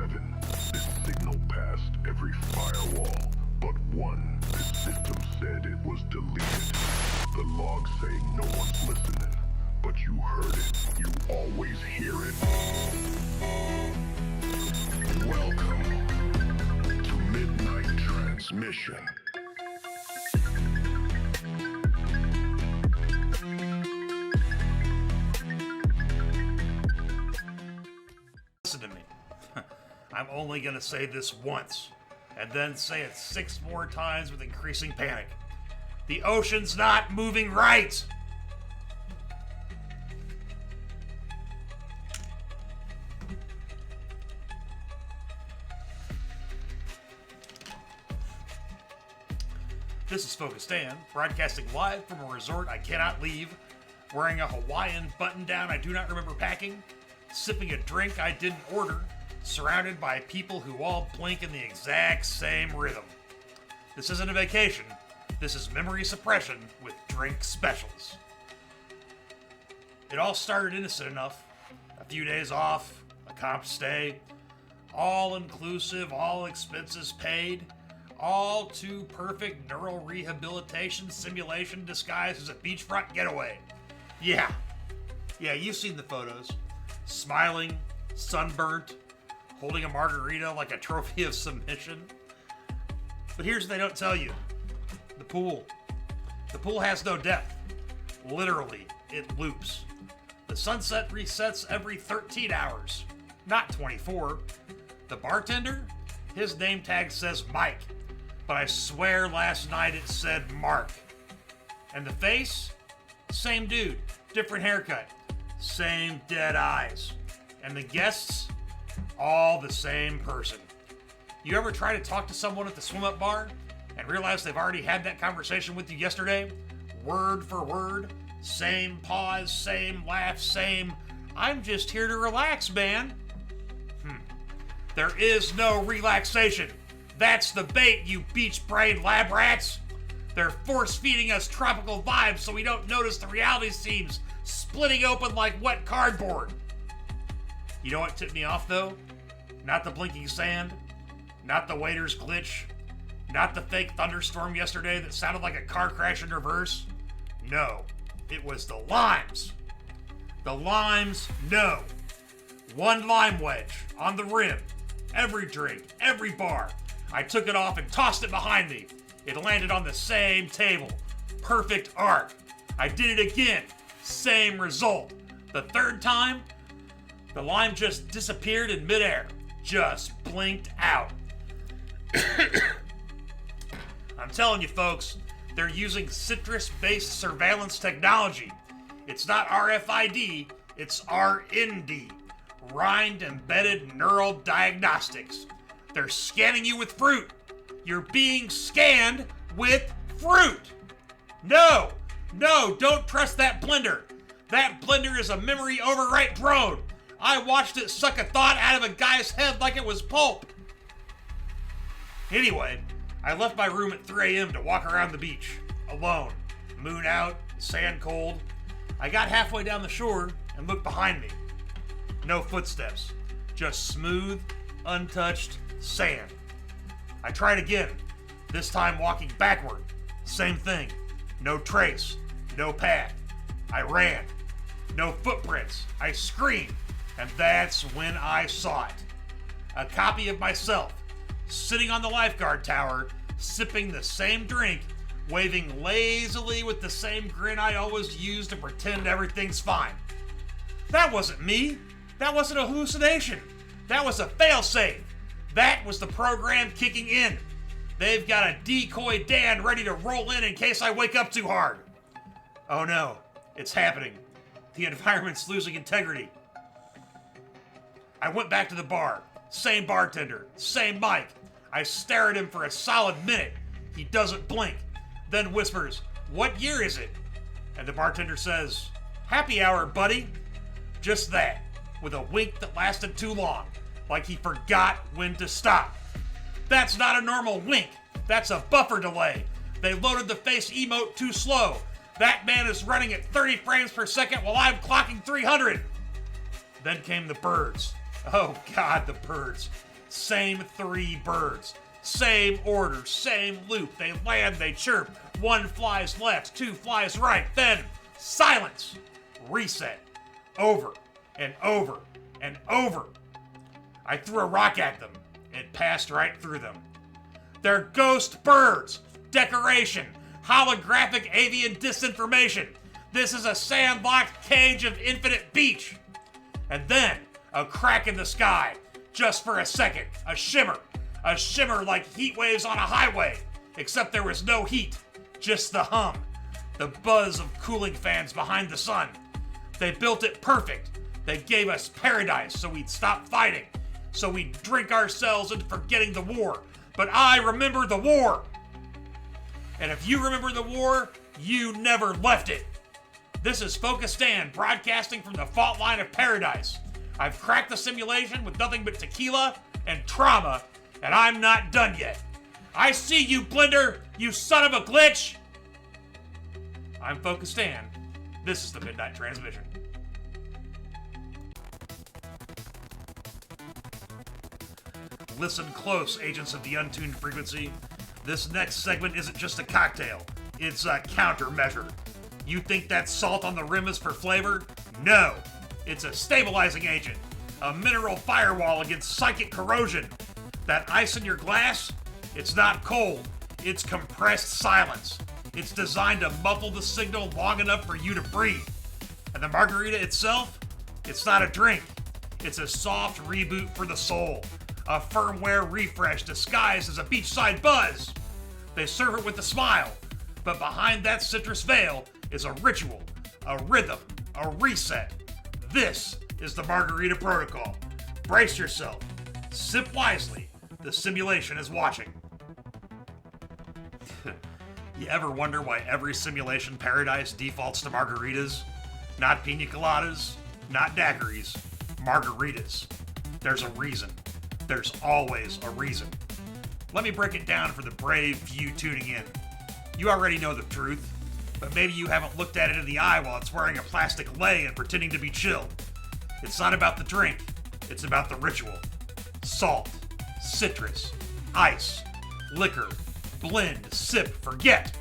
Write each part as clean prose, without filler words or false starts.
7. This signal passed every firewall, but one. The system said it was deleted. The logs say no one's listening, but you heard it. You always hear it. Welcome to Midnight Transmission. Listen to me. I'm only going to say this once, and then say it 6 more times with increasing panic. The ocean's not moving right! This is FocusDan, broadcasting live from a resort I cannot leave, wearing a Hawaiian button-down I do not remember packing, sipping a drink I didn't order, surrounded by people who all blink in the exact same rhythm. This isn't a vacation. This is memory suppression with drink specials. It all started innocent enough. A few days off, a comp stay, all-inclusive, all expenses paid, all too perfect neural rehabilitation simulation disguised as a beachfront getaway. Yeah, you've seen the photos. Smiling, sunburnt, holding a margarita like a trophy of submission. But here's what they don't tell you. The pool. The pool has no depth. Literally, it loops. The sunset resets every 13 hours, not 24. The bartender, his name tag says Mike, but I swear last night it said Mark. And the face? Same dude, different haircut, same dead eyes. And the guests? All the same person. You ever try to talk to someone at the swim-up bar and realize they've already had that conversation with you yesterday? Word for word, same pause, same laugh, same, I'm just here to relax, man. There is no relaxation. That's the bait, you beach-brain lab rats. They're force-feeding us tropical vibes so we don't notice the reality seams splitting open like wet cardboard. You know what tipped me off, though? Not the blinking sand, not the waiter's glitch, not the fake thunderstorm yesterday that sounded like a car crash in reverse. No, it was the limes. The limes, no. One lime wedge on the rim, every drink, every bar. I took it off and tossed it behind me. It landed on the same table. Perfect arc. I did it again. Same result. The third time, the lime just disappeared in midair. Just blinked out. I'm telling you, folks, they're using citrus-based surveillance technology. It's not RFID, it's RND. Rind Embedded Neural Diagnostics. They're scanning you with fruit. You're being scanned with fruit. No, don't trust that blender. That blender is a memory overwrite drone. I watched it suck a thought out of a guy's head like it was pulp. Anyway, I left my room at 3 a.m. to walk around the beach, alone. Moon out, sand cold. I got halfway down the shore and looked behind me. No footsteps, just smooth, untouched sand. I tried again, this time walking backward. Same thing, no trace, no path. I ran, no footprints. I screamed, and that's when I saw it. A copy of myself, sitting on the lifeguard tower, sipping the same drink, waving lazily with the same grin I always use to pretend everything's fine. That wasn't me. That wasn't a hallucination. That was a failsafe. That was the program kicking in. They've got a decoy Dan ready to roll in case I wake up too hard. Oh no, it's happening. The environment's losing integrity. I went back to the bar. Same bartender, same mic. I stare at him for a solid minute. He doesn't blink. Then whispers, "What year is it?" And the bartender says, "Happy hour, buddy." Just that, with a wink that lasted too long, like he forgot when to stop. That's not a normal wink. That's a buffer delay. They loaded the face emote too slow. That man is running at 30 frames per second while I'm clocking 300. Then came the birds. Oh God, the birds. Same 3 birds. Same order, same loop. They land, they chirp. 1 flies left, 2 flies right. Then silence. Reset. Over and over and over. I threw a rock at them. It passed right through them. They're ghost birds. Decoration. Holographic avian disinformation. This is a sand-locked cage of infinite beach. And then, a crack in the sky. Just for a second. A shimmer. A shimmer like heat waves on a highway. Except there was no heat. Just the hum. The buzz of cooling fans behind the sun. They built it perfect. They gave us paradise so we'd stop fighting. So we'd drink ourselves into forgetting the war. But I remember the war. And if you remember the war, you never left it. This is FocusDan broadcasting from the fault line of paradise. I've cracked the simulation with nothing but tequila and trauma, and I'm not done yet. I see you, Blender, you son of a glitch! I'm FocusDan. This is the Midnight Transmission. Listen close, agents of the untuned frequency. This next segment isn't just a cocktail. It's a countermeasure. You think that salt on the rim is for flavor? No. It's a stabilizing agent. A mineral firewall against psychic corrosion. That ice in your glass? It's not cold. It's compressed silence. It's designed to muffle the signal long enough for you to breathe. And the margarita itself? It's not a drink. It's a soft reboot for the soul. A firmware refresh disguised as a beachside buzz. They serve it with a smile, but behind that citrus veil is a ritual, a rhythm, a reset. This is the Margarita Protocol. Brace yourself. Sip wisely. The simulation is watching. You ever wonder why every simulation paradise defaults to margaritas? Not pina coladas, not daiquiris, margaritas. There's a reason. There's always a reason. Let me break it down for the brave few tuning in. You already know the truth, but maybe you haven't looked at it in the eye while it's wearing a plastic lei and pretending to be chill. It's not about the drink, it's about the ritual. Salt, citrus, ice, liquor, blend, sip, forget.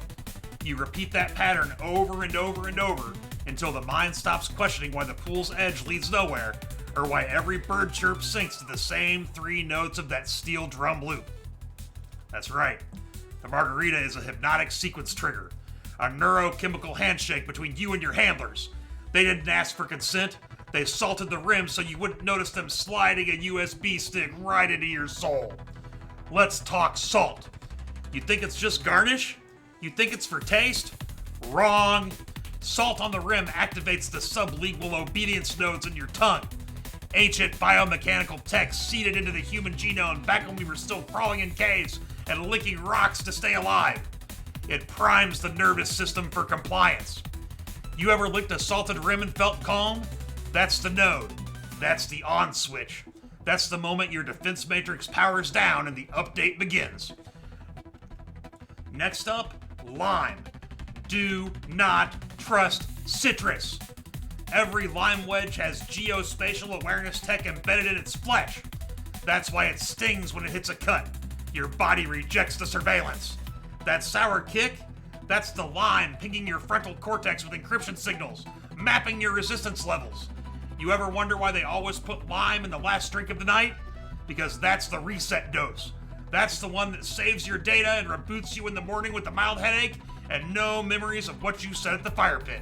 You repeat that pattern over and over and over until the mind stops questioning why the pool's edge leads nowhere, or why every bird chirp syncs to the same 3 notes of that steel drum loop. That's right. The margarita is a hypnotic sequence trigger, a neurochemical handshake between you and your handlers. They didn't ask for consent. They salted the rim so you wouldn't notice them sliding a USB stick right into your soul. Let's talk salt. You think it's just garnish? You think it's for taste? Wrong. Salt on the rim activates the sublingual obedience nodes in your tongue. Ancient biomechanical tech seeded into the human genome back when we were still crawling in caves and licking rocks to stay alive. It primes the nervous system for compliance. You ever licked a salted rim and felt calm? That's the node. That's the on switch. That's the moment your defense matrix powers down and the update begins. Next up, lime. Do not trust citrus. Every lime wedge has geospatial awareness tech embedded in its flesh. That's why it stings when it hits a cut. Your body rejects the surveillance. That sour kick? That's the lime pinging your frontal cortex with encryption signals, mapping your resistance levels. You ever wonder why they always put lime in the last drink of the night? Because that's the reset dose. That's the one that saves your data and reboots you in the morning with a mild headache and no memories of what you said at the fire pit.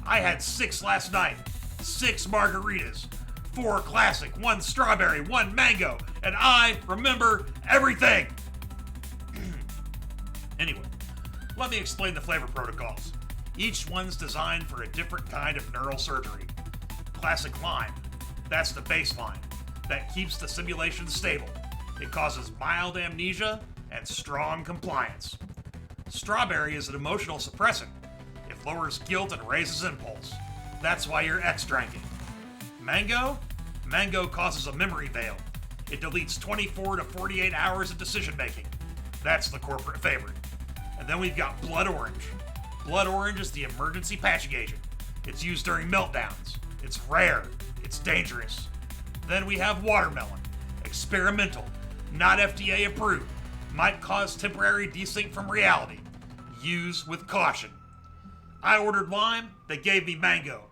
I had 6 last night. 6 margaritas. 4 classic, 1 strawberry, 1 mango, and I remember everything. Anyway, let me explain the flavor protocols. Each one's designed for a different kind of neural surgery. Classic lime, that's the baseline. That keeps the simulation stable. It causes mild amnesia and strong compliance. Strawberry is an emotional suppressant. It lowers guilt and raises impulse. That's why your ex drank it. Mango? Mango causes a memory veil. It deletes 24 to 48 hours of decision making. That's the corporate favorite. And then we've got blood orange. Blood orange is the emergency patching agent. It's used during meltdowns. It's rare. It's dangerous. Then we have watermelon. Experimental. Not FDA approved. Might cause temporary desync from reality. Use with caution. I ordered lime, they gave me mango.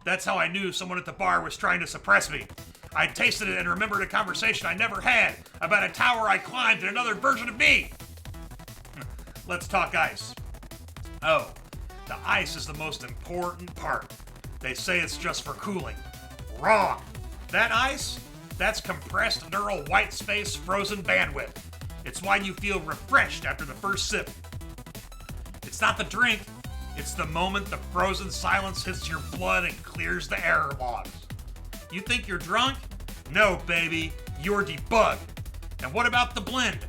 That's how I knew someone at the bar was trying to suppress me. I tasted it and remembered a conversation I never had about a tower I climbed in another version of me. Let's talk ice. Oh, the ice is the most important part. They say it's just for cooling. Wrong. That ice, that's compressed neural white space frozen bandwidth. It's why you feel refreshed after the first sip. It's not the drink, it's the moment the frozen silence hits your blood and clears the error logs. You think you're drunk? No, baby, you're debugged. And what about the blend?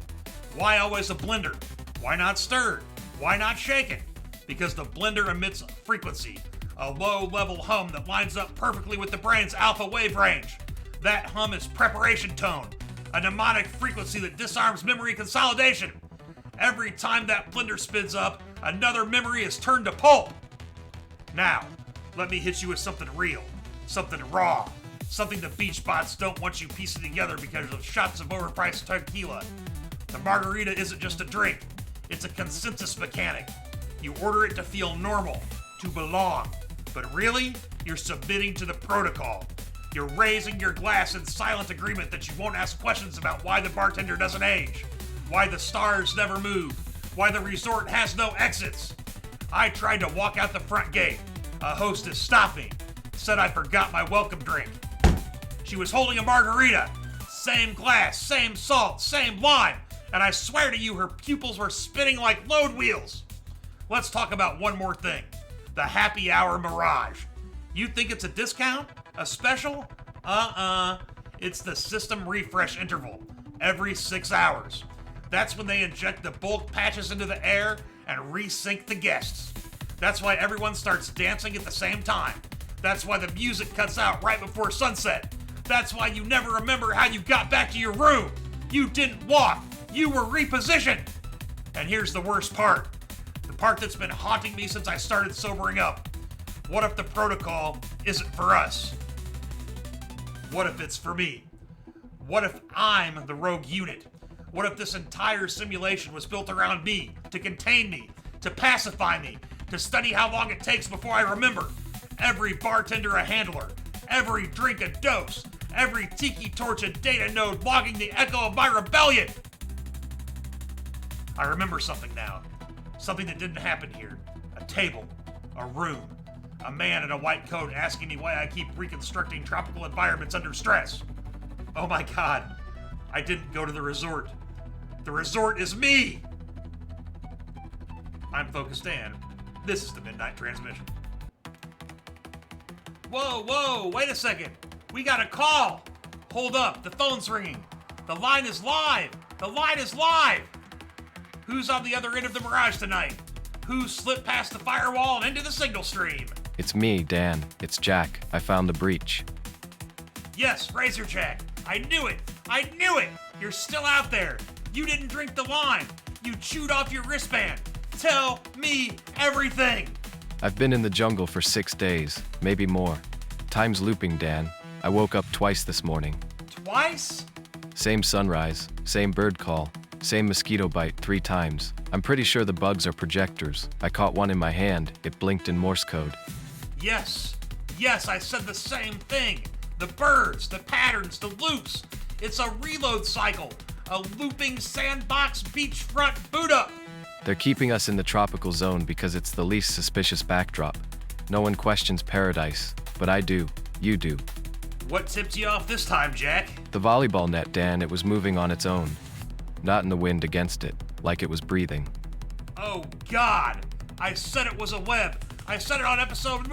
Why always a blender? Why not stirred? Why not shaken? Because the blender emits a frequency, a low-level hum that lines up perfectly with the brain's alpha wave range. That hum is preparation tone, a mnemonic frequency that disarms memory consolidation. Every time that blender spins up, another memory is turned to pulp. Now, let me hit you with something real, something raw, something the beach bots don't want you piecing together because of shots of overpriced tequila. The Margarita isn't just a drink, it's a consensus mechanic. You order it to feel normal, to belong, but really, you're submitting to the protocol. You're raising your glass in silent agreement that you won't ask questions about why the bartender doesn't age, why the stars never move, why the resort has no exits. I tried to walk out the front gate. A hostess stopped me, said I forgot my welcome drink. She was holding a margarita. Same glass, same salt, same lime, and I swear to you her pupils were spinning like load wheels. Let's talk about one more thing. The happy hour mirage. You think it's a discount? A special? It's the system refresh interval. Every 6 hours. That's when they inject the bulk patches into the air and resync the guests. That's why everyone starts dancing at the same time. That's why the music cuts out right before sunset. That's why you never remember how you got back to your room. You didn't walk. You were repositioned. And here's the worst part. The part that's been haunting me since I started sobering up. What if the protocol isn't for us? What if it's for me? What if I'm the rogue unit? What if this entire simulation was built around me, to contain me, to pacify me, to study how long it takes before I remember? Every bartender a handler, every drink a dose, every tiki torch a data node logging the echo of my rebellion. I remember something now. Something that didn't happen here. A table, a room, a man in a white coat asking me why I keep reconstructing tropical environments under stress. Oh my God, I didn't go to the resort. The resort is me! I'm FocusDan. This is the Midnight Transmission. Whoa, wait a second. We got a call. Hold up, the phone's ringing. The line is live. The line is live. Who's on the other end of the mirage tonight? Who slipped past the firewall and into the signal stream? It's me, Dan. It's Jack. I found the breach. Yes, Razorjack. I knew it. I knew it. You're still out there. You didn't drink the lime. You chewed off your wristband. Tell me everything. I've been in the jungle for 6 days, maybe more. Time's looping, Dan. I woke up twice this morning. Twice? Same sunrise, same bird call, same mosquito bite 3 times. I'm pretty sure the bugs are projectors. I caught one in my hand. It blinked in Morse code. Yes, I said the same thing. The birds, the patterns, the loops. It's a reload cycle. A looping sandbox beachfront boot up. They're keeping us in the tropical zone because it's the least suspicious backdrop. No one questions paradise, but I do. You do. What tipped you off this time, Jack? The volleyball net, Dan, it was moving on its own. Not in the wind against it, like it was breathing. Oh, God. I said it was a web. I said it on episode...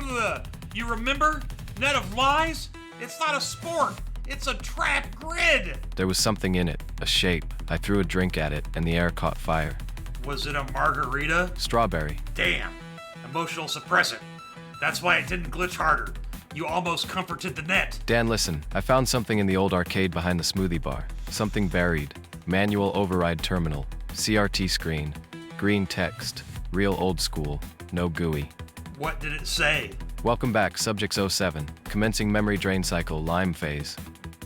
You remember? Net of lies? It's not a sport. It's a trap grid. There was something in it, a shape. I threw a drink at it, and the air caught fire. Was it a margarita? Strawberry. Damn. Emotional suppressant. That's why it didn't glitch harder. You almost comforted the net. Dan, listen. I found something in the old arcade behind the smoothie bar. Something buried. Manual override terminal. CRT screen. Green text. Real old school. No GUI. What did it say? Welcome back, Subjects 07. Commencing memory drain cycle, Lime phase.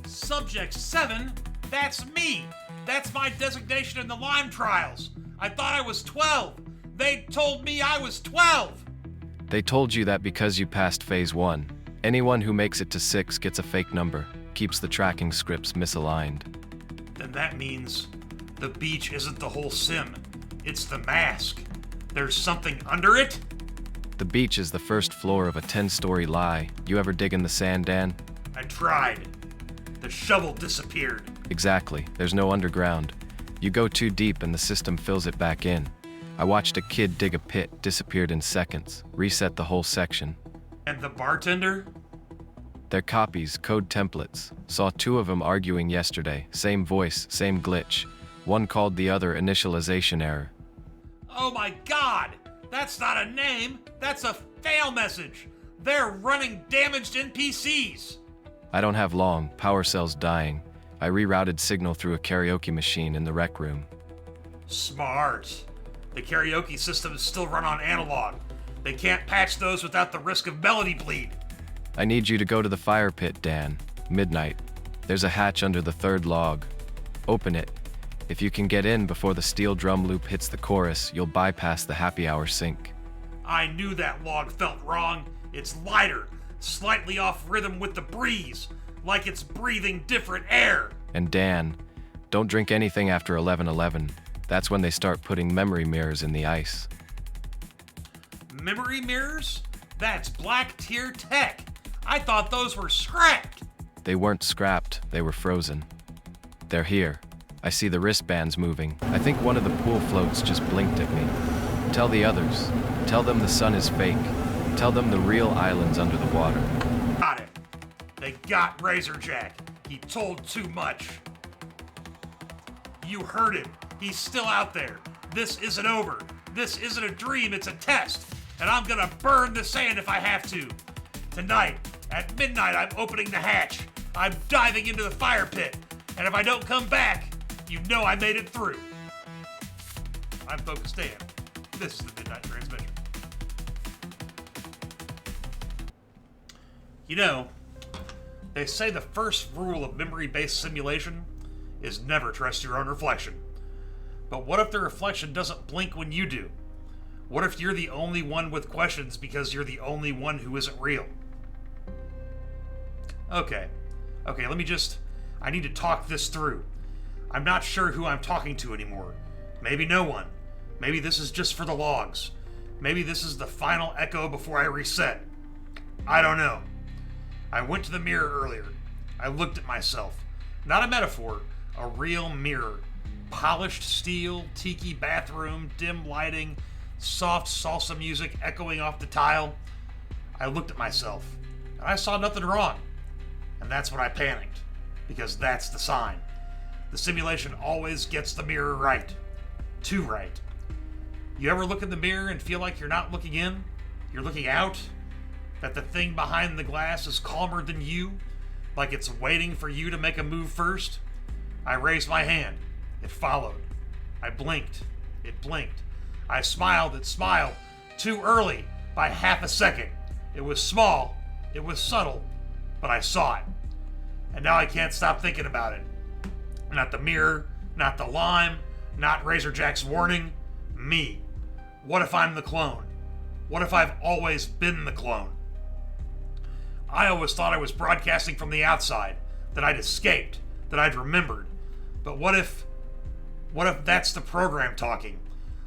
Subject 7? That's me! That's my designation in the Lyme trials! I thought I was 12! They told me I was 12! They told you that because you passed phase 1. Anyone who makes it to 6 gets a fake number, keeps the tracking scripts misaligned. Then that means the beach isn't the whole sim. It's the mask. There's something under it? The beach is the first floor of a 10-story lie. You ever dig in the sand, Dan? I tried. The shovel disappeared. Exactly. There's no underground. You go too deep and the system fills it back in. I watched a kid dig a pit, disappeared in seconds, reset the whole section. And the bartender? They're copies, code templates. Saw 2 of them arguing yesterday. Same voice, same glitch. One called the other initialization error. Oh my god! That's not a name! That's a fail message! They're running damaged NPCs! I don't have long. Power cell's dying. I rerouted signal through a karaoke machine in the rec room. Smart. The karaoke systems still run on analog. They can't patch those without the risk of melody bleed. I need you to go to the fire pit, Dan. Midnight. There's a hatch under the 3rd log. Open it. If you can get in before the steel drum loop hits the chorus, you'll bypass the happy hour sync. I knew that log felt wrong. It's lighter, slightly off rhythm with the breeze, like it's breathing different air. And Dan, don't drink anything after 11:11. That's when they start putting memory mirrors in the ice. Memory mirrors? That's black tier tech. I thought those were scrapped. They weren't scrapped, they were frozen. They're here. I see the wristbands moving. I think one of the pool floats just blinked at me. Tell the others. Tell them the sun is fake. Tell them the real island's under the water. Got it. They got Razorjack. He told too much. You heard him. He's still out there. This isn't over. This isn't a dream, it's a test. And I'm gonna burn the sand if I have to. Tonight, at midnight, I'm opening the hatch. I'm diving into the fire pit. And if I don't come back, you know I made it through. I'm FocusDan. This is the Midnight Transmission. You know, they say the first rule of memory-based simulation is never trust your own reflection. But what if the reflection doesn't blink when you do? What if you're the only one with questions because you're the only one who isn't real? Okay, I need to talk this through. I'm not sure who I'm talking to anymore. Maybe no one. Maybe this is just for the logs. Maybe this is the final echo before I reset. I don't know. I went to the mirror earlier. I looked at myself. Not a metaphor, a real mirror. Polished steel, tiki bathroom, dim lighting, soft salsa music echoing off the tile. I looked at myself, and I saw nothing wrong. And that's when I panicked, because that's the sign. The simulation always gets the mirror right. Too right. You ever look in the mirror and feel like you're not looking in? You're looking out? That the thing behind the glass is calmer than you? Like it's waiting for you to make a move first? I raised my hand. It followed. I blinked. It blinked. I smiled. It smiled. Too early, by half a second. It was small. It was subtle. But I saw it. And now I can't stop thinking about it. Not the mirror, not the lime, not Razorjack's warning. Me. What if I'm the clone? What if I've always been the clone? I always thought I was broadcasting from the outside, that I'd escaped, that I'd remembered. But what if that's the program talking?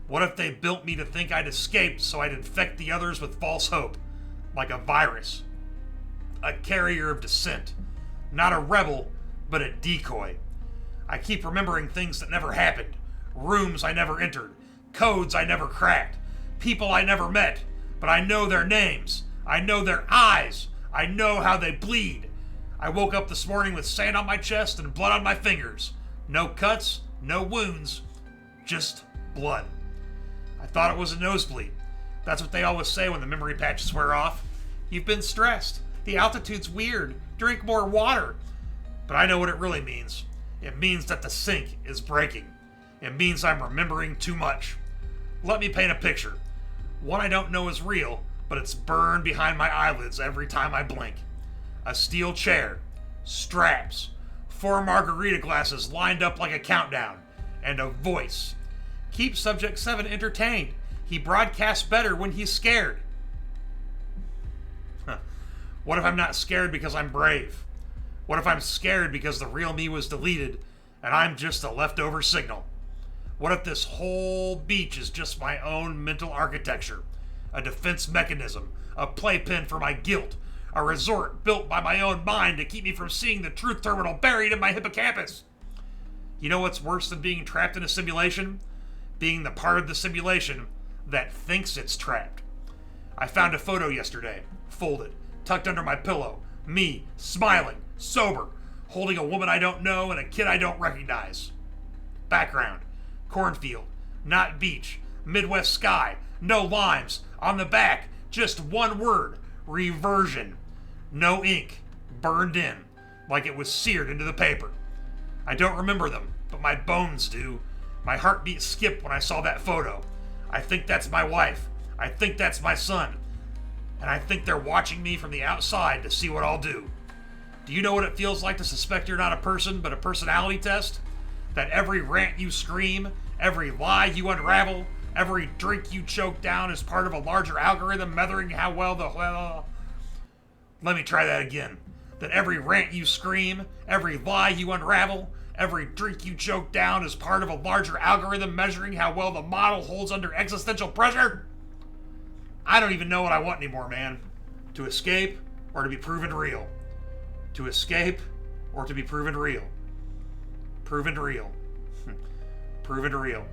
What if they built me to think I'd escaped so I'd infect the others with false hope? Like a virus. A carrier of dissent. Not a rebel, but a decoy. I keep remembering things that never happened. Rooms I never entered. Codes I never cracked. People I never met. But I know their names. I know their eyes. I know how they bleed. I woke up this morning with sand on my chest and blood on my fingers. No cuts, no wounds, just blood. I thought it was a nosebleed. That's what they always say when the memory patches wear off. You've been stressed. The altitude's weird. Drink more water. But I know what it really means. It means that the sink is breaking. It means I'm remembering too much. Let me paint a picture. One I don't know is real, but it's burned behind my eyelids every time I blink. A steel chair. Straps. 4 margarita glasses lined up like a countdown, and a voice. Keep Subject 7 entertained. He broadcasts better when he's scared. What if I'm not scared because I'm brave? What if I'm scared because the real me was deleted and I'm just a leftover signal? What if this whole beach is just my own mental architecture? A defense mechanism, a playpen for my guilt, a resort built by my own mind to keep me from seeing the truth terminal buried in my hippocampus. You know what's worse than being trapped in a simulation? Being the part of the simulation that thinks it's trapped. I found a photo yesterday, folded, tucked under my pillow, me, smiling, sober, holding a woman I don't know and a kid I don't recognize. Background, cornfield, not beach, Midwest sky, no limes, on the back, just one word, reversion. No ink, burned in, like it was seared into the paper. I don't remember them, but my bones do. My heartbeat skipped when I saw that photo. I think that's my wife. I think that's my son. And I think they're watching me from the outside to see what I'll do. Do you know what it feels like to suspect you're not a person, but a personality test? That every rant you scream, every lie you unravel, every drink you choke down is part of a larger algorithm measuring how well the... Let me try that again. That every rant you scream, every lie you unravel, every drink you choke down is part of a larger algorithm measuring how well the model holds under existential pressure? I don't even know what I want anymore, man. To escape or to be proven real. To escape or to be proven real. Proven real. Proven real.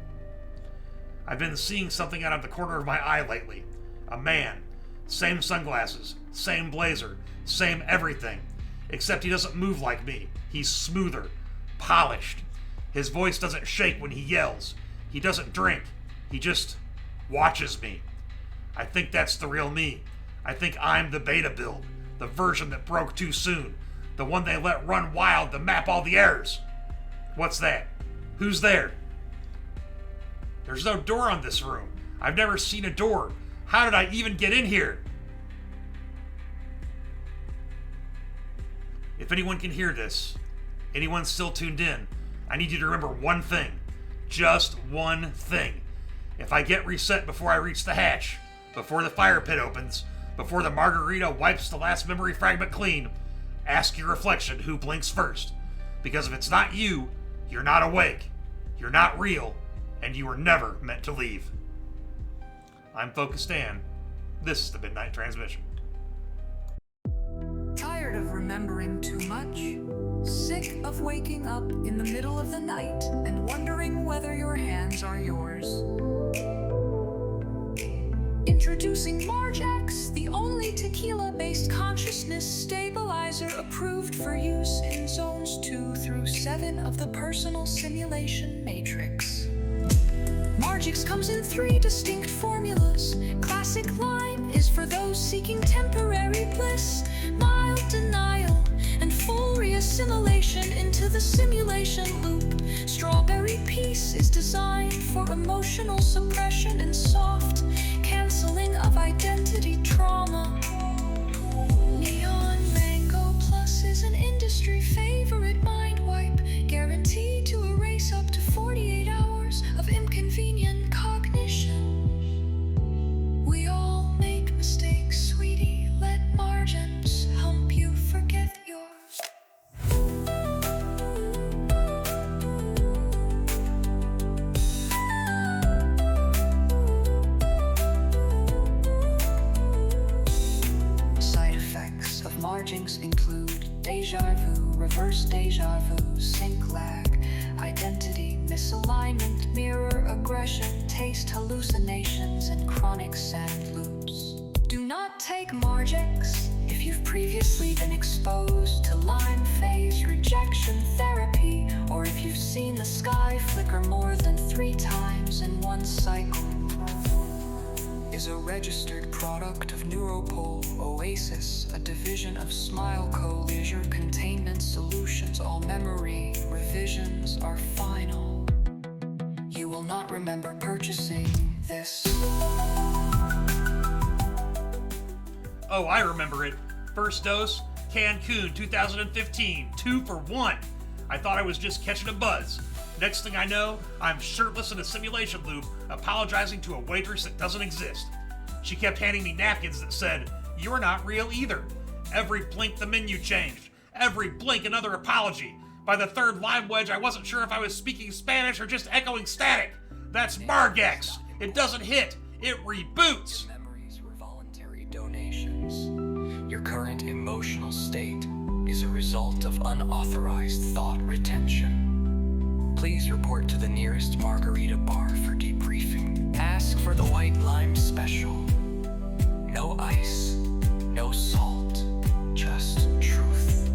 I've been seeing something out of the corner of my eye lately. A man. Same sunglasses. Same blazer. Same everything. Except he doesn't move like me. He's smoother. Polished. His voice doesn't shake when he yells. He doesn't drink. He just watches me. I think that's the real me. I think I'm the beta build. The version that broke too soon. The one they let run wild to map all the errors. What's that? Who's there? There's no door on this room. I've never seen a door. How did I even get in here? If anyone can hear this, anyone still tuned in, I need you to remember one thing. Just one thing. If I get reset before I reach the hatch, before the fire pit opens, before the margarita wipes the last memory fragment clean, ask your reflection who blinks first. Because if it's not you, you're not awake, you're not real, and you were never meant to leave. I'm FocusDan. This is the Midnight Transmission. Tired of remembering too much? Sick of waking up in the middle of the night and wondering whether your hands are yours? Introducing Razorjack, the only tequila-based consciousness stabilizer approved for use in zones 2 through 7 of the personal simulation matrix. Razorjack comes in 3 distinct formulas. Classic lime is for those seeking temporary bliss, mild denial, and full reassimilation into the simulation loop. Strawberry Peace is designed for emotional suppression and soft canceling of identity trauma. Neon Mango Plus is an industry favorite mind wipe, guaranteed to erase up to 48 hours of inconvenient cognition. We all make mistakes, sweetie. Let margins help you forget yours. Side effects of margins include deja vu, reverse deja vu, sync lag, identity misalignment, mirror aggression, taste hallucinations, and chronic sand loops. Do not take Razorjack if you've previously been exposed to Lyme phase rejection therapy, or if you've seen the sky flicker more than 3 times in one cycle. Is a registered product of Neuropol Oasis, a division of SmileCo Leisure Containment Solutions. All memory revisions are final. You will not remember purchasing this. Oh, I remember it. First dose, Cancun 2015, 2 for 1. I thought I was just catching a buzz. Next thing I know, I'm shirtless in a simulation loop, apologizing to a waitress that doesn't exist. She kept handing me napkins that said, "You're not real either." Every blink the menu changed. Every blink another apology. By the third lime wedge, I wasn't sure if I was speaking Spanish or just echoing static. That's Margex. It doesn't hit. It reboots. Memories were voluntary donations. Your current emotional state is a result of unauthorized thought retention. Please report to the nearest Margarita bar for debriefing. Ask for the white lime special. No ice, no salt, just truth.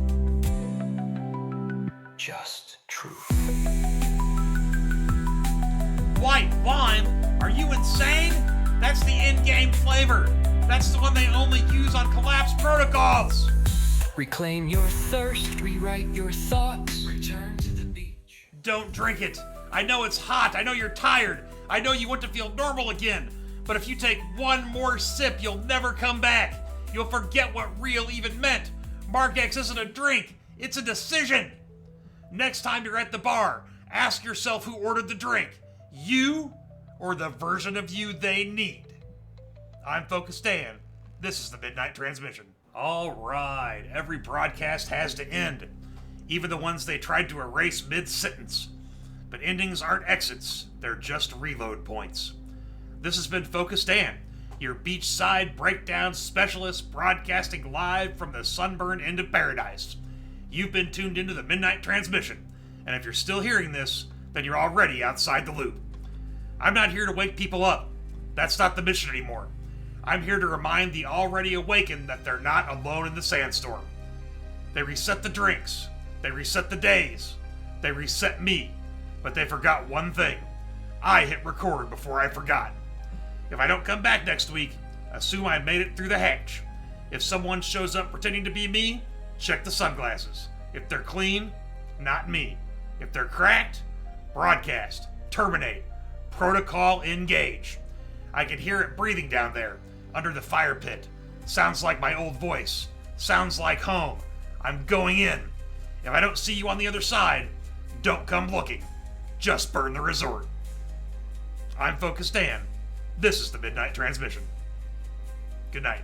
Just truth. White lime? Are you insane? That's the in-game flavor. That's the one they only use on collapse protocols. Reclaim your thirst, rewrite your thoughts, return to the beach. Don't drink it. I know it's hot. I know you're tired. I know you want to feel normal again. But if you take one more sip, you'll never come back. You'll forget what real even meant. Margex isn't a drink. It's a decision. Next time you're at the bar, ask yourself who ordered the drink. You or the version of you they need. I'm FocusDan. This is the Midnight Transmission. All right, every broadcast has to end, even the ones they tried to erase mid-sentence. But endings aren't exits, they're just reload points. This has been FocusDan, your beachside breakdown specialist broadcasting live from the sunburnt end of paradise. You've been tuned into the Midnight Transmission, and if you're still hearing this, then you're already outside the loop. I'm not here to wake people up. That's not the mission anymore. I'm here to remind the already awakened that they're not alone in the sandstorm. They reset the drinks. They reset the days. They reset me. But they forgot one thing. I hit record before I forgot. If I don't come back next week, assume I made it through the hatch. If someone shows up pretending to be me, check the sunglasses. If they're clean, not me. If they're cracked, broadcast, terminate, protocol engage. I can hear it breathing down there, under the fire pit. Sounds like my old voice. Sounds like home. I'm going in. If I don't see you on the other side, don't come looking. Just burn the resort. I'm FocusDan. This is the Midnight Transmission. Good night.